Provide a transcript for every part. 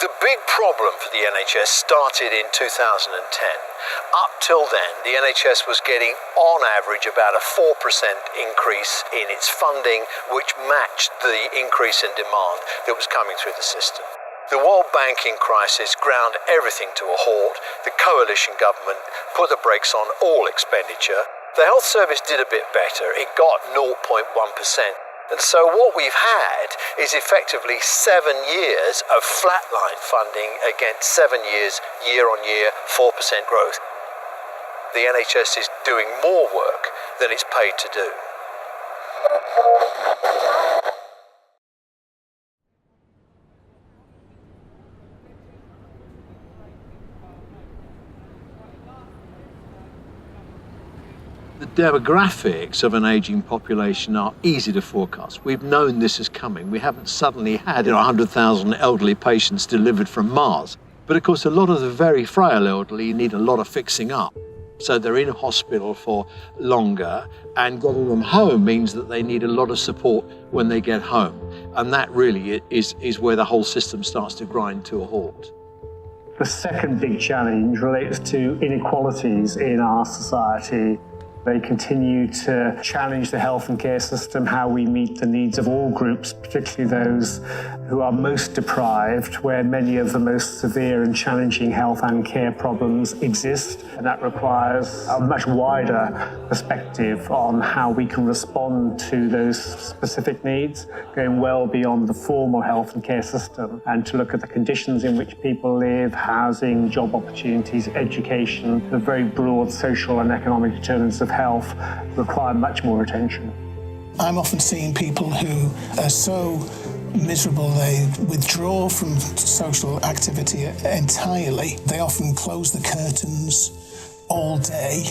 The big problem for the NHS started in 2010. Up till then, the NHS was getting, on average, about a 4% increase in its funding, which matched the increase in demand that was coming through the system. The world banking crisis ground everything to a halt. The coalition government put the brakes on all expenditure. The health service did a bit better. It got 0.1%. And so what we've had is effectively 7 years of flatline funding against 7 years, year-on-year, 4% growth. The NHS is doing more work than it's paid to do. The demographics of an ageing population are easy to forecast. We've known this is coming. We haven't suddenly had 100,000 elderly patients delivered from Mars. But of course, a lot of the very frail elderly need a lot of fixing up. So they're in hospital for longer, and getting them home means that they need a lot of support when they get home. And that really is where the whole system starts to grind to a halt. The second big challenge relates to inequalities in our society. They continue to challenge the health and care system, how we meet the needs of all groups, particularly those who are most deprived, where many of the most severe and challenging health and care problems exist. And that requires a much wider perspective on how we can respond to those specific needs, going well beyond the formal health and care system, and to look at the conditions in which people live, housing, job opportunities, education, the very broad social and economic determinants of health require much more attention. I'm often seeing people who are so miserable they withdraw from social activity entirely. They often close the curtains all day,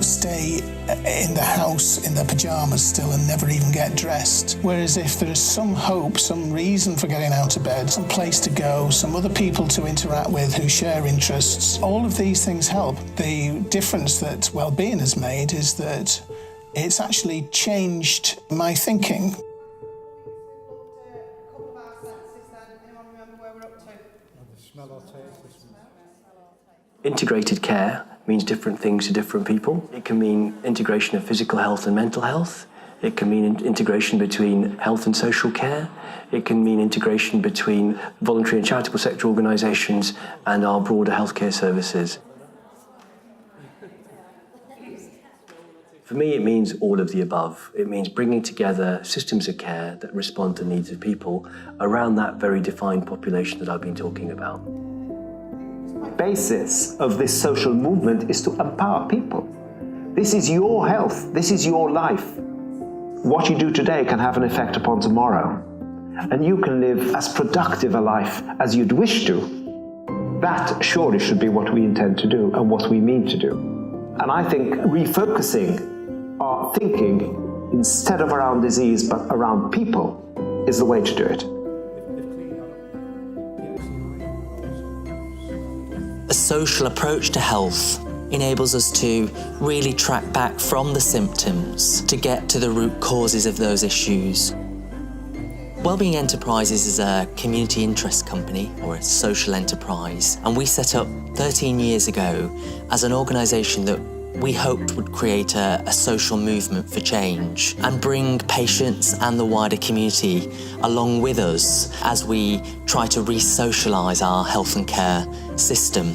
stay in the house in their pyjamas still and never even get dressed. Whereas if there is some hope, some reason for getting out of bed, some place to go, some other people to interact with who share interests, all of these things help. The difference that Wellbeing has made is that it's actually changed my thinking. Integrated care means different things to different people. It can mean integration of physical health and mental health. It can mean integration between health and social care. It can mean integration between voluntary and charitable sector organisations and our broader healthcare services. For me, it means all of the above. It means bringing together systems of care that respond to the needs of people around that very defined population that I've been talking about. The basis of this social movement is to empower people. This is your health, this is your life. What you do today can have an effect upon tomorrow. And you can live as productive a life as you'd wish to. That surely should be what we intend to do and what we mean to do. And I think refocusing our thinking, instead of around disease but around people, is the way to do it. A social approach to health enables us to really track back from the symptoms to get to the root causes of those issues. Wellbeing Enterprises is a community interest company, or a social enterprise, and we set up 13 years ago as an organisation that we hoped would create a social movement for change and bring patients and the wider community along with us as we try to re-socialise our health and care system.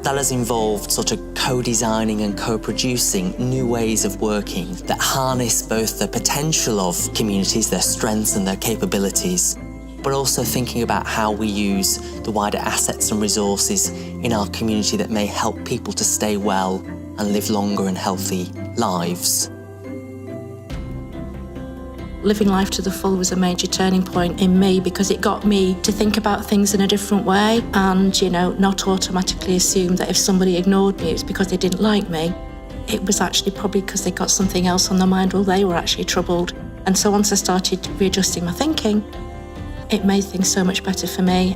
That has involved sort of co-designing and co-producing new ways of working that harness both the potential of communities, their strengths and their capabilities, but also thinking about how we use the wider assets and resources in our community that may help people to stay well and live longer and healthy lives. Living life to the full was a major turning point in me because it got me to think about things in a different way and, not automatically assume that if somebody ignored me, it was because they didn't like me. It was actually probably because they got something else on their mind while they were actually troubled. And so once I started readjusting my thinking, it made things so much better for me.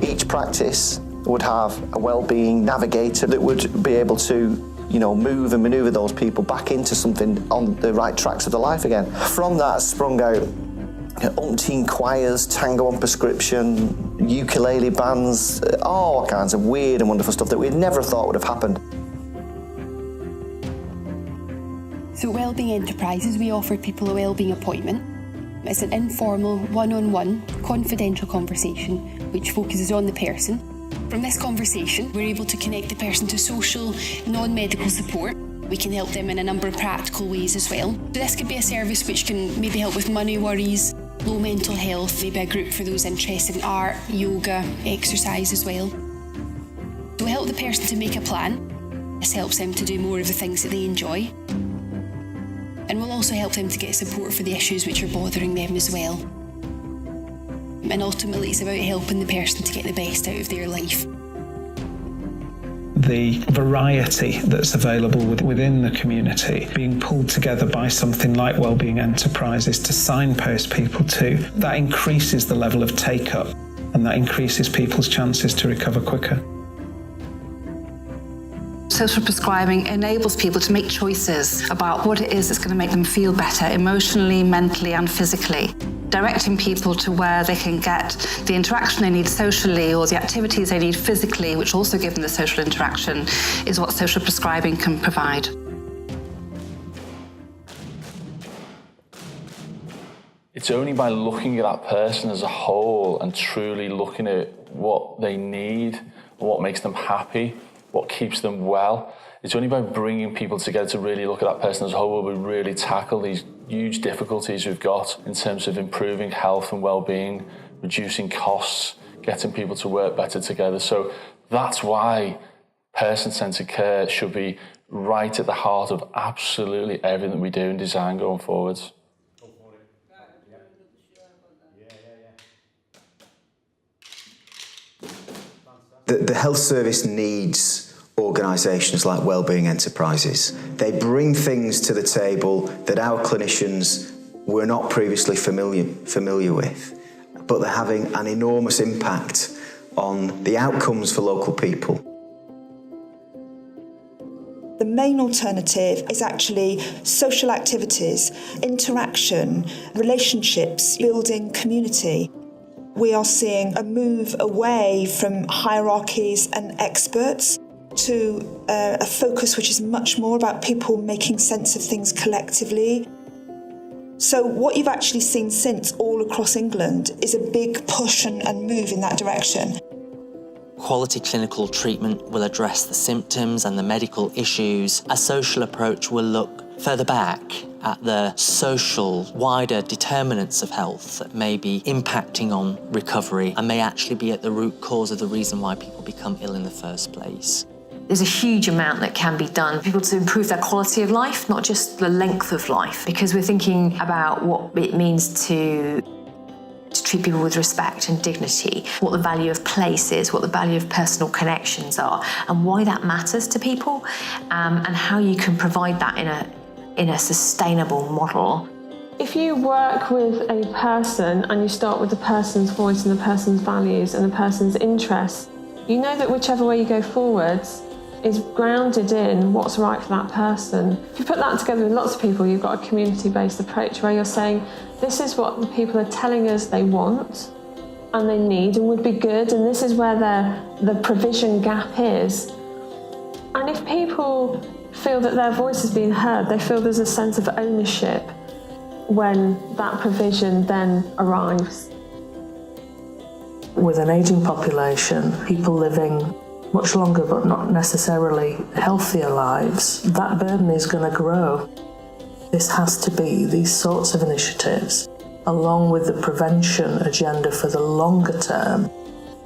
Each practice would have a wellbeing navigator that would be able to move and manoeuvre those people back into something on the right tracks of their life again. From that sprung out umpteen choirs, tango on prescription, ukulele bands, all kinds of weird and wonderful stuff that we'd never thought would have happened. So at Wellbeing Enterprises, we offer people a wellbeing appointment. It's an informal, one-on-one, confidential conversation which focuses on the person. From this conversation, we're able to connect the person to social, non-medical support. We can help them in a number of practical ways as well. So this could be a service which can maybe help with money worries, low mental health, maybe a group for those interested in art, yoga, exercise as well. So we help the person to make a plan. This helps them to do more of the things that they enjoy. And we'll also help them to get support for the issues which are bothering them as well. And ultimately it's about helping the person to get the best out of their life. The variety that's available within the community being pulled together by something like Wellbeing Enterprises to signpost people to, that increases the level of take-up and that increases people's chances to recover quicker. Social prescribing enables people to make choices about what it is that's going to make them feel better emotionally, mentally and physically. Directing people to where they can get the interaction they need socially or the activities they need physically, which also give them the social interaction, is what social prescribing can provide. It's only by looking at that person as a whole and truly looking at what they need, what makes them happy, what keeps them well. It's only by bringing people together to really look at that person as a whole will we really tackle these huge difficulties we've got in terms of improving health and well-being, reducing costs, getting people to work better together. So that's why person-centred care should be right at the heart of absolutely everything we do in design going forwards. The health service needs organisations like Wellbeing Enterprises. They bring things to the table that our clinicians were not previously familiar with, but they're having an enormous impact on the outcomes for local people. The main alternative is actually social activities, interaction, relationships, building community. We are seeing a move away from hierarchies and experts to a focus which is much more about people making sense of things collectively. So what you've actually seen since all across England is a big push and move in that direction. Quality clinical treatment will address the symptoms and the medical issues. A social approach will look further back at the social, wider determinants of health that may be impacting on recovery and may actually be at the root cause of the reason why people become ill in the first place. There's a huge amount that can be done for people to improve their quality of life, not just the length of life, because we're thinking about what it means to treat people with respect and dignity, what the value of place is, what the value of personal connections are, and why that matters to people, and how you can provide that in a sustainable model. If you work with a person and you start with the person's voice and the person's values and the person's interests, you know that whichever way you go forwards is grounded in what's right for that person. If you put that together with lots of people, you've got a community-based approach where you're saying, this is what the people are telling us they want and they need and would be good, and this is where the provision gap is. And if people feel that their voice is being heard, they feel there's a sense of ownership when that provision then arrives. With an ageing population, people living much longer but not necessarily healthier lives, that burden is going to grow. This has to be these sorts of initiatives, along with the prevention agenda for the longer term,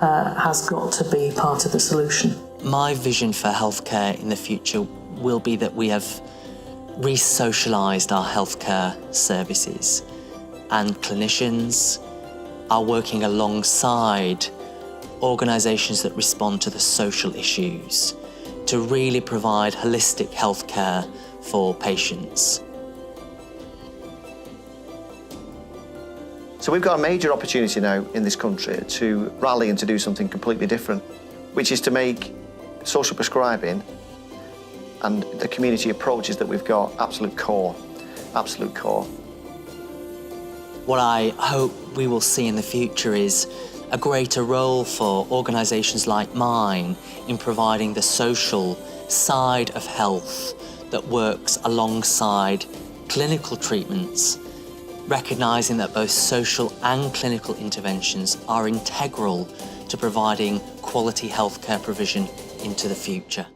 has got to be part of the solution. My vision for healthcare in the future will be that we have re-socialised our healthcare services, and clinicians are working alongside organisations that respond to the social issues to really provide holistic healthcare for patients. So we've got a major opportunity now in this country to rally and to do something completely different, which is to make social prescribing And the community approaches that we've got, absolute core. What I hope we will see in the future is a greater role for organisations like mine in providing the social side of health that works alongside clinical treatments, recognising that both social and clinical interventions are integral to providing quality healthcare provision into the future.